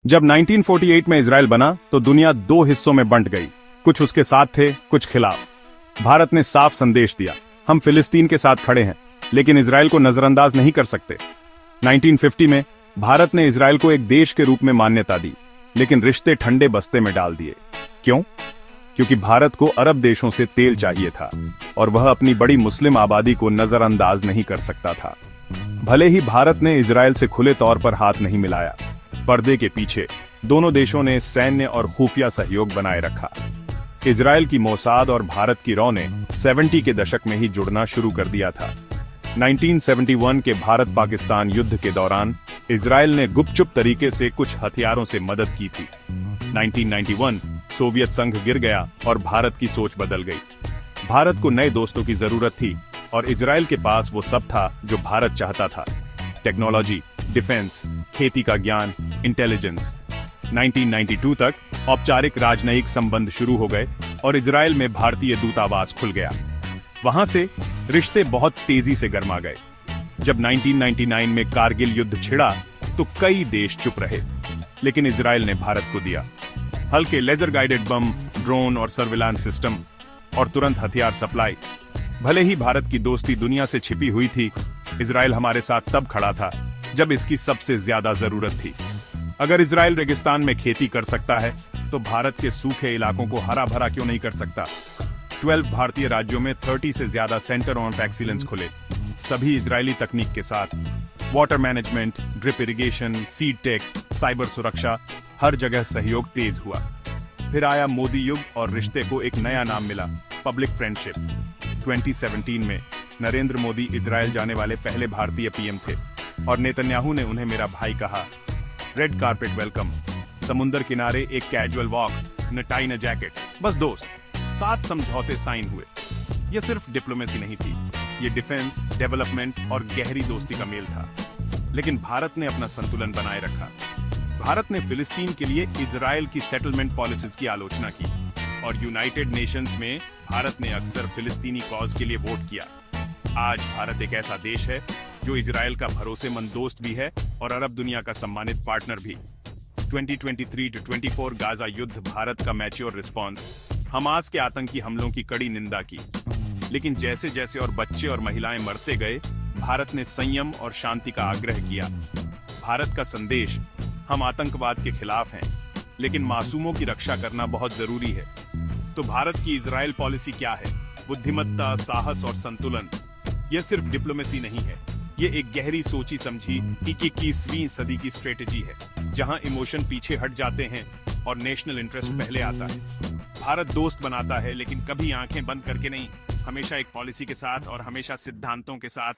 जब 1948 में इजराइल बना तो दुनिया दो हिस्सों में बंट गई। कुछ उसके साथ थे, कुछ खिलाफ। भारत ने साफ संदेश दिया, हम फिलिस्तीन के साथ खड़े हैं, लेकिन इजराइल को नजरअंदाज नहीं कर सकते। 1950 में भारत ने इजराइल को एक देश के रूप में मान्यता दी, लेकिन रिश्ते ठंडे बस्ते में डाल दिए। क्यों? क्योंकि भारत को अरब देशों से तेल चाहिए था और वह अपनी बड़ी मुस्लिम आबादी को नजरअंदाज नहीं कर सकता था। भले ही भारत ने इजराइल से खुले तौर पर हाथ नहीं मिलाया, पर्दे के पीछे दोनों देशों ने सैन्य और खुफिया सहयोग बनाए रखा। इजराइल की मोसाद और भारत की रॉ ने 70 के दशक में ही जुड़ना शुरू कर दिया था। 1971 के भारत पाकिस्तान युद्ध के दौरान इजराइल ने गुपचुप तरीके से कुछ हथियारों से मदद की थी। 1991 सोवियत संघ गिर गया और भारत की सोच बदल गई। भारत को नए दोस्तों की जरूरत थी और इजराइल के पास वो सब था जो भारत चाहता था: टेक्नोलॉजी, डिफेंस, खेती का ज्ञान, इंटेलिजेंस। 1992 तक औपचारिक राजनयिक संबंध शुरू हो गए और इजराइल में भारतीय दूतावास खुल गया। वहां से रिश्ते बहुत तेजी से गर्मा गए। जब 1999 में कारगिल युद्ध छिड़ा तो कई देश चुप रहे, लेकिन इजराइल ने भारत को दिया हल्के लेजर गाइडेड बम, ड्रोन और सर्विलांस सिस्टम और तुरंत हथियार सप्लाई। भले ही भारत की दोस्ती दुनिया से छिपी हुई थी, इजराइल हमारे साथ तब खड़ा था जब इसकी सबसे ज्यादा जरूरत थी। अगर इजराइल रेगिस्तान में खेती कर सकता है तो भारत के सूखे इलाकों को हरा भरा क्यों नहीं कर सकता? 12 भारतीय राज्यों में 30 से ज्यादा सेंटर ऑफ एक्सीलेंस खुले, सभी इजरायली तकनीक के साथ। Water management, drip irrigation, seed tech, cyber सुरक्षा, हर जगह सहयोग तेज हुआ। फिर आया मोदी युग और रिश्ते को एक नया नाम मिला: पब्लिक फ्रेंडशिप। 2017 में नरेंद्र मोदी इजराइल जाने वाले पहले भारतीय पीएम थे और नेतन्याहू ने उन्हें मेरा भाई कहा। रेड कारपेट वेलकम, समुंदर किनारे एक कैजुअल वॉक, न टाई न जैकेट, बस दोस्त। 7 समझौते साइन हुए। यह सिर्फ डिप्लोमेसी नहीं थी, ये डिफेंस, डेवलपमेंट और गहरी दोस्ती का मेल था। लेकिन भारत ने अपना संतुलन बनाए रखा। भारत ने फिलिस्तीन के लिए इजराइल की सेटलमेंट पॉलिसीज की आलोचना की और यूनाइटेड नेशंस में भारत ने अक्सर फिलिस्तीनी कॉज के लिए वोट किया। आज भारत एक ऐसा देश है जो इजराइल का भरोसेमंद दोस्त भी है और अरब दुनिया का सम्मानित पार्टनर भी। 2023-24 गाजा युद्ध भारत का मैच्योर रिस्पॉन्स, हमास के आतंकी हमलों की कड़ी निंदा की। लेकिन जैसे जैसे और बच्चे और महिलाएं मरते गए, भारत ने संयम और शांति का आग्रह किया। भारत का संदेश: हम आतंकवाद के खिलाफ हैं, लेकिन मासूमों की रक्षा करना बहुत जरूरी है। तो भारत की इजराइल पॉलिसी क्या है? बुद्धिमत्ता, साहस और संतुलन। यह सिर्फ डिप्लोमेसी नहीं है, ये एक गहरी सोची समझी 21वीं सदी की स्ट्रेटेजी है, जहां इमोशन पीछे हट जाते हैं और नेशनल इंटरेस्ट पहले आता है। भारत दोस्त बनाता है, लेकिन कभी आंखें बंद करके नहीं, हमेशा एक पॉलिसी के साथ और हमेशा सिद्धांतों के साथ।